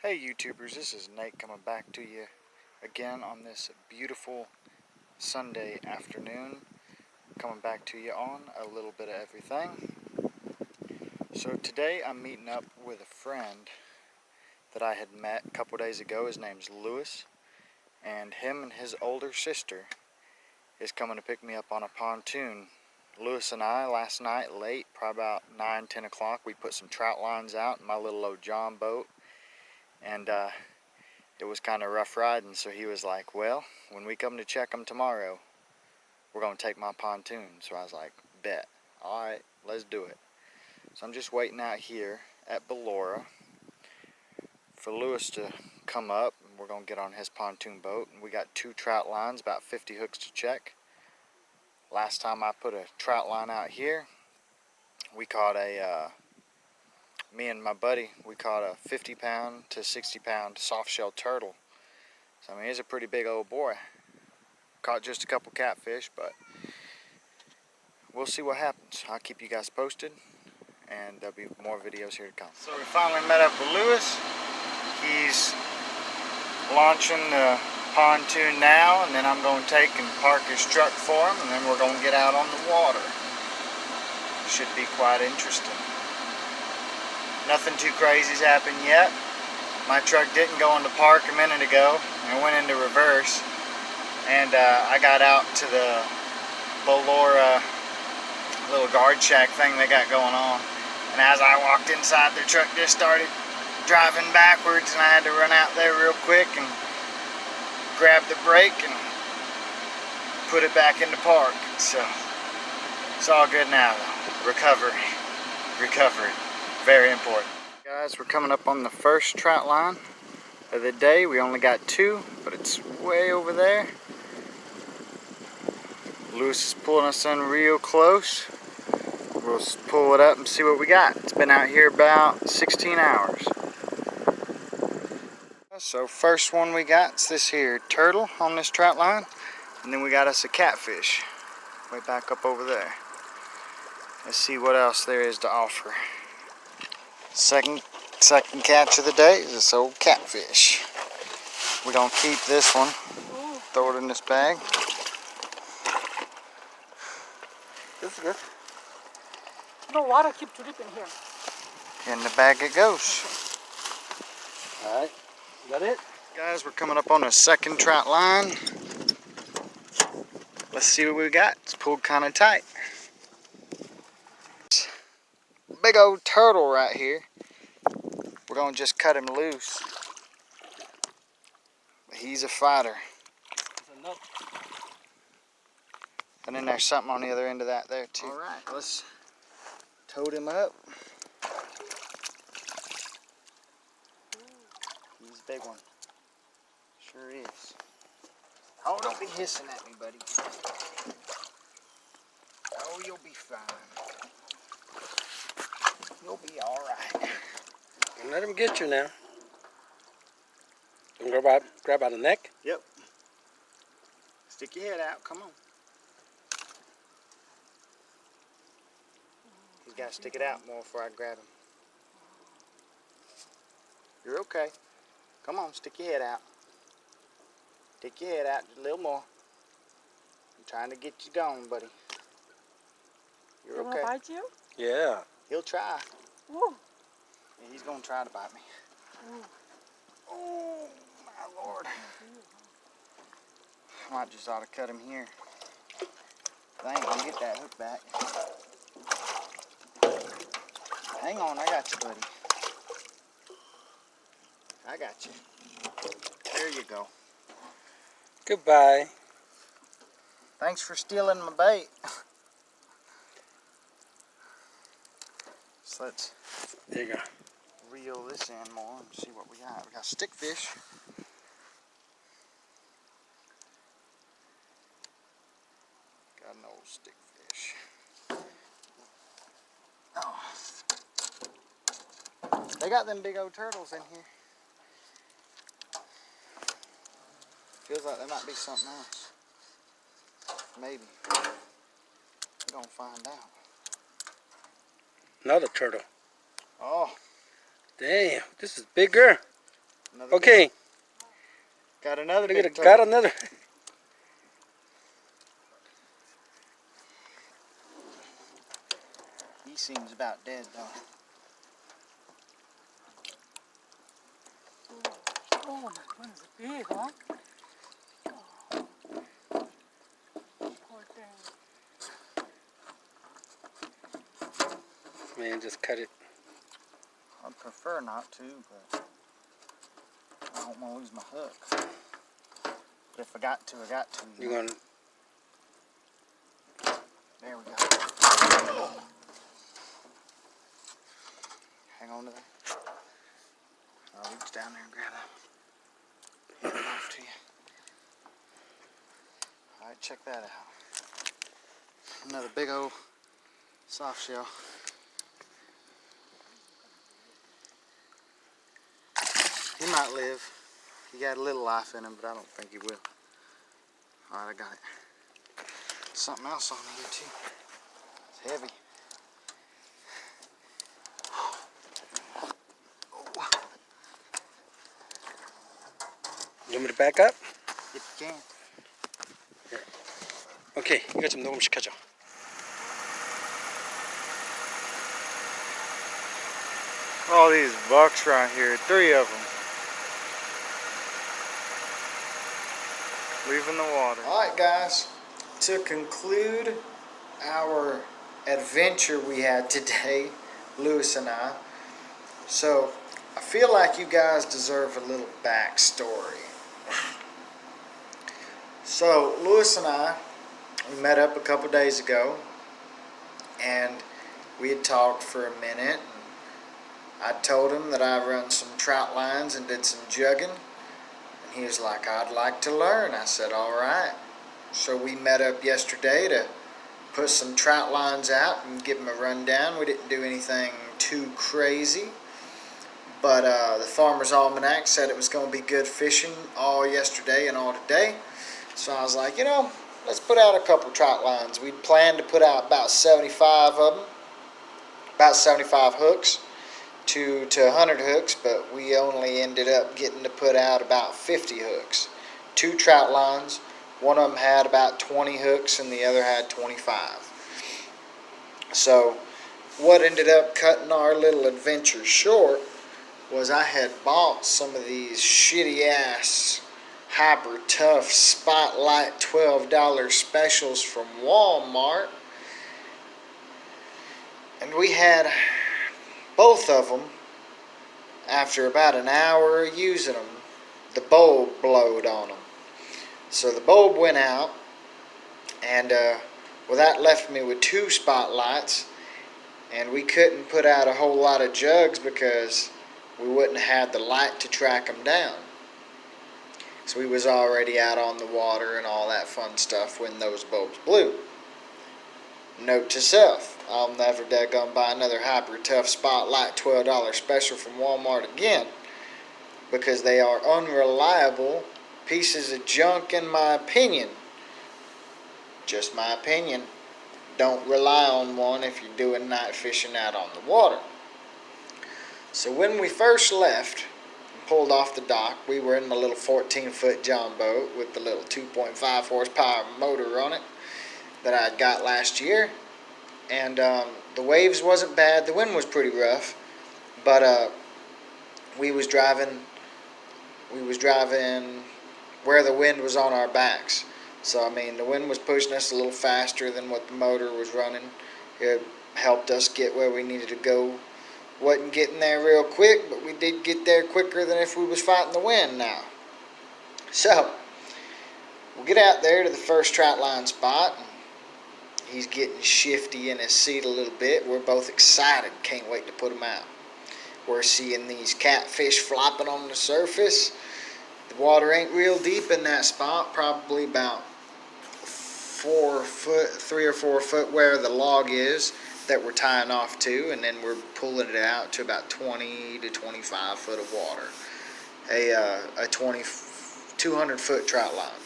Hey YouTubers, this is Nate coming back to you again on this beautiful Sunday afternoon. Coming back to you on a little bit of everything. So today I'm meeting up with a friend that I had met a couple days ago. His name's Lewis, and him and his older sister is coming to pick me up on a pontoon. Lewis and I, last night late, probably about 9-10 o'clock, we put some trout lines out in my little old John boat. And it was kind of rough riding, so he was like, well, when we come to check them tomorrow, we're going to take my pontoon. So I was like, bet. Alright, let's do it. So I'm just waiting out here at Ballora for Lewis to come up, and we're going to get on his pontoon boat. And we got 2 trout lines, about 50 hooks to check. Last time I put a trout line out here, we caught me and my buddy, we caught a 50-pound to 60-pound soft-shell turtle. So, I mean, he's a pretty big old boy. Caught just a couple catfish, but we'll see what happens. I'll keep you guys posted, and there'll be more videos here to come. So we finally met up with Lewis. He's launching the pontoon now, and then I'm going to take and park his truck for him, and then we're going to get out on the water. Should be quite interesting. Nothing too crazy's happened yet. My truck didn't go into park a minute ago. It went into reverse. And I got out to the Ballora little guard shack thing they got going on. And as I walked inside, the truck just started driving backwards, and I had to run out there real quick and grab the brake and put it back into park. So it's all good now though. Recovery. Very important. Guys, we're coming up on the first trout line of the day. We only got 2, but it's way over there. Lewis is pulling us in real close. We'll pull it up and see what we got. It's been out here about 16 hours. So first one we got is this here turtle on this trout line. And then we got us a catfish way back up over there. Let's see what else there is to offer. Second catch of the day is this old catfish. We're going to keep this one, throw it in this bag. This is good. No water, keep dripping here. In the bag it goes. Alright, is that it? Guys, we're coming up on a second trout line. Let's see what we got. It's pulled kind of tight. Big old turtle right here. We're going to just cut him loose. He's a fighter. And then there's something on the other end of that there too. Alright, let's tote him up. He's a big one. Sure is. Oh, don't be hissing at me, buddy. Oh, you'll be fine. You'll be alright. Let him get you now. You can grab by the neck? Yep. Stick your head out. Come on. You gotta stick it out more before I grab him. You're okay. Come on, stick your head out. Stick your head out just a little more. I'm trying to get you going, buddy. You're okay. Will he bite you? Yeah. He'll try. Ooh. Yeah, he's gonna try to bite me. Oh, my Lord. I might just ought to cut him here. I ain't gonna get that hook back. Hang on, I got you, buddy. I got you. There you go. Goodbye. Thanks for stealing my bait. So let's There you go. reel this in more and see what we got. We got stickfish. Got an old stickfish. Oh. They got them big old turtles in here. Feels like there might be something else. Maybe. We're gonna find out. Another turtle. Oh. Damn, this is bigger. Another Okay. big, got another Look at big it. turtle. Got another. He seems about dead though. Oh my goodness, big, huh? Poor thing. Man, just cut it. I'd prefer not to, but I don't want to lose my hook. But if I got to, I got to. You're gonna. There we go. Hang on to that. I'll reach down there and grab that. Hand it off to you. Alright, check that out. Another big old soft shell. He might live. He got a little life in him, but I don't think he will. Alright, I got it. Something else on here too. It's heavy. You want me to back up? If you can. Okay. 이거 좀 녹음시켜줘. All these bucks right here, 3 of them. Leaving the water. Alright guys, to conclude our adventure we had today, Lewis and I. So, I feel like you guys deserve a little backstory. So, Lewis and I, we met up a couple days ago, and we had talked for a minute. I told him that I run some trout lines and did some jugging, and he was like, I'd like to learn. I said, alright. So we met up yesterday to put some trout lines out and give him a rundown. We didn't do anything too crazy, but the Farmer's Almanac said it was going to be good fishing all yesterday and all today. So I was like, let's put out a couple trout lines. We'd planned to put out about 75 of them, about 75 hooks to 100 hooks, but we only ended up getting to put out about 50 hooks. 2 trout lines. One of them had about 20 hooks and the other had 25. So what ended up cutting our little adventure short was I had bought some of these shitty ass Hyper Tough Spotlight $12 specials from Walmart, and we had both of them. After about an hour of using them, the bulb blowed on them. So the bulb went out, and well, that left me with 2 spotlights, and we couldn't put out a whole lot of jugs because we wouldn't have had the light to track them down. So we was already out on the water and all that fun stuff when those bulbs blew. Note to self, I'll never daggone buy another Hyper Tough Spotlight $12 special from Walmart again, because they are unreliable pieces of junk in my opinion. Just my opinion. Don't rely on one if you're doing night fishing out on the water. So when we first left and pulled off the dock, we were in my little 14-foot John boat with the little 2.5 horsepower motor on it that I got last year. And the waves wasn't bad. The wind was pretty rough, but we was driving where the wind was on our backs. So I mean, the wind was pushing us a little faster than what the motor was running. It helped us get where we needed to go. Wasn't getting there real quick, but we did get there quicker than if we was fighting the wind now. So we'll get out there to the first trout line spot. He's getting shifty in his seat a little bit. We're both excited. Can't wait to put him out. We're seeing these catfish flopping on the surface. The water ain't real deep in that spot. Probably about 3 or 4 foot where the log is that we're tying off to. And then we're pulling it out to about 20 to 25 foot of water. A 200 foot trout line.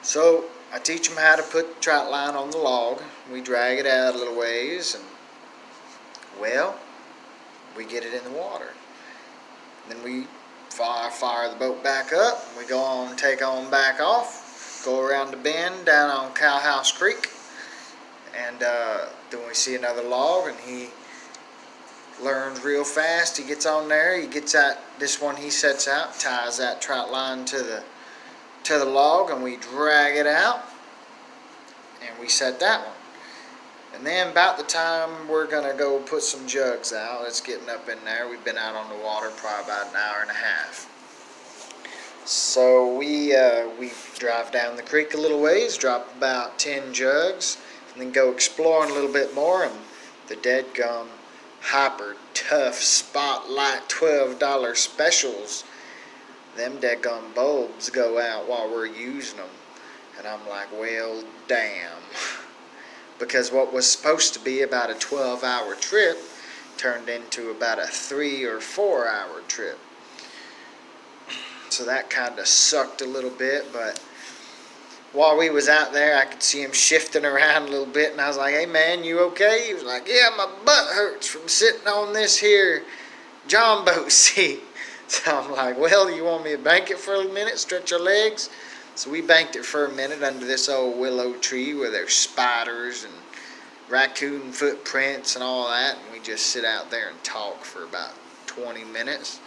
So I teach them how to put the trout line on the log. We drag it out a little ways, and well, we get it in the water. Then we fire the boat back up. We go on, take on back off, go around the bend down on Cowhouse Creek, and then we see another log, and he learns real fast. He gets on there. He gets out this one. He sets out, ties that trout line to the log, and we drag it out, and we set that one. And then about the time we're gonna go put some jugs out, it's getting up in there. We've been out on the water probably about an hour and a half. So we drive down the creek a little ways, drop about 10 jugs, and then go exploring a little bit more. And the deadgum hyper tough spotlight $12 specials, them deadgum bulbs go out while we're using them. And I'm like, well, damn. Because what was supposed to be about a 12-hour trip turned into about a 3 or 4 hour trip. So that kind of sucked a little bit, but while we was out there, I could see him shifting around a little bit, and I was like, hey man, you okay? He was like, yeah, my butt hurts from sitting on this here John boat seat. So I'm like, well, you want me to bank it for a minute, stretch your legs? So we banked it for a minute under this old willow tree where there's spiders and raccoon footprints and all that, and we just sit out there and talk for about 20 minutes.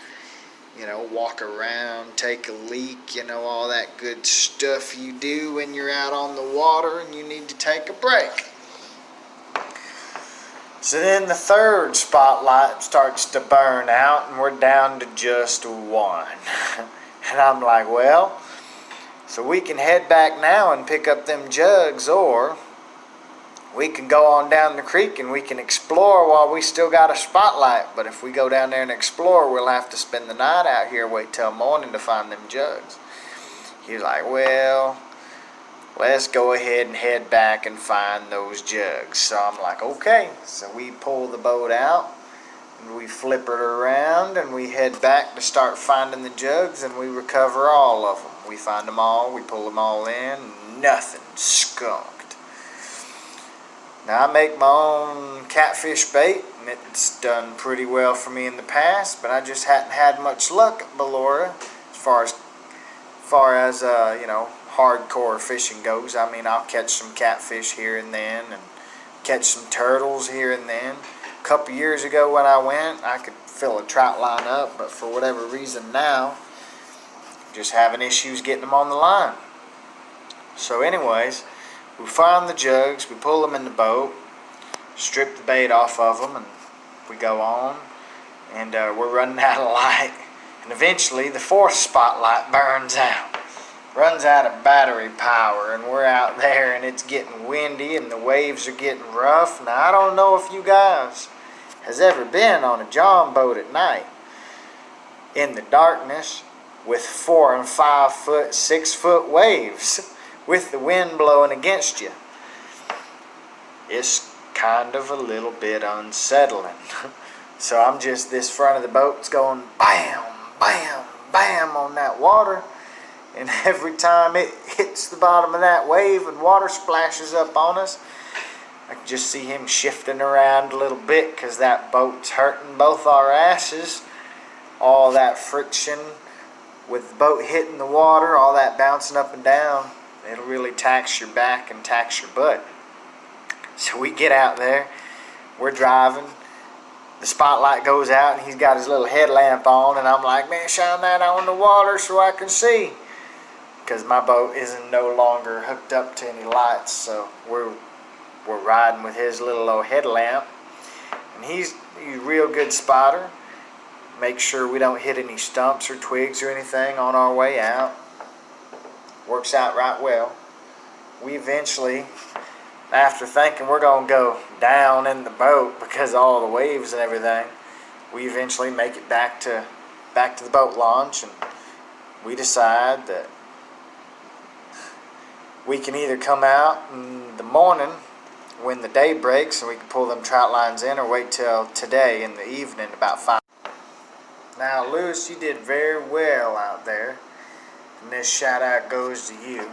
You know, walk around, take a leak, you know, all that good stuff you do when you're out on the water and you need to take a break. So then the third spotlight starts to burn out and we're down to just one. And I'm like, well, so we can head back now and pick up them jugs, or we can go on down the creek and we can explore while we still got a spotlight. But if we go down there and explore, we'll have to spend the night out here, wait till morning to find them jugs. He's like, well, let's go ahead and head back and find those jugs. So I'm like, okay. So we pull the boat out and we flip it around and we head back to start finding the jugs, and we recover all of them. We find them all, we pull them all in, nothing skunked. Now I make my own catfish bait, and it's done pretty well for me in the past, but I just hadn't had much luck at Ballora as far as you know, hardcore fishing goes. I mean, I'll catch some catfish here and then, and catch some turtles here and then. A couple years ago when I went, I could fill a trout line up, but for whatever reason now, just having issues getting them on the line. So anyways, we find the jugs, we pull them in the boat, strip the bait off of them, and we go on, and we're running out of light, and eventually the fourth spotlight burns out, runs out of battery power, and we're out there and it's getting windy and the waves are getting rough. Now I don't know if you guys has ever been on a John boat at night in the darkness with 4 and 5 foot, 6 foot waves with the wind blowing against you. It's kind of a little bit unsettling. So I'm just, this front of the boat's going bam, bam, bam on that water, and every time it hits the bottom of that wave and water splashes up on us, I can just see him shifting around a little bit because that boat's hurting both our asses. All that friction with the boat hitting the water, all that bouncing up and down, it'll really tax your back and tax your butt. So we get out there, we're driving, the spotlight goes out and he's got his little headlamp on, and I'm like, man, shine that on the water so I can see. Because my boat isn't no longer hooked up to any lights, so we're riding with his little old headlamp. And he's a real good spotter. Make sure we don't hit any stumps or twigs or anything on our way out. Works out right well. We eventually, after thinking we're going to go down in the boat because of all the waves and everything, we eventually make it back to the boat launch, and we decide that we can either come out in the morning when the day breaks and we can pull them trout lines in, or wait till today in the evening about 5. Now, Lewis, you did very well out there, and this shout out goes to you.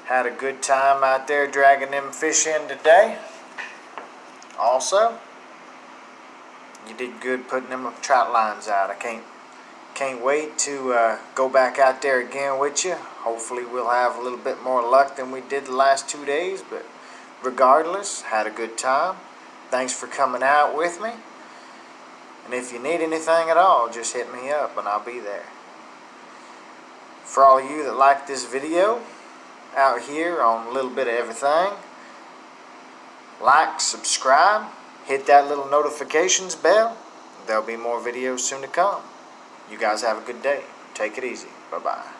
Had a good time out there dragging them fish in today. Also, you did good putting them trout lines out. I can't Can't wait to go back out there again with you. Hopefully we'll have a little bit more luck than we did the last 2 days, but regardless, had a good time. Thanks for coming out with me. And if you need anything at all, just hit me up and I'll be there. For all of you that like this video out here on a little bit of everything, like, subscribe, hit that little notifications bell. There'll be more videos soon to come. You guys have a good day. Take it easy. Bye-bye.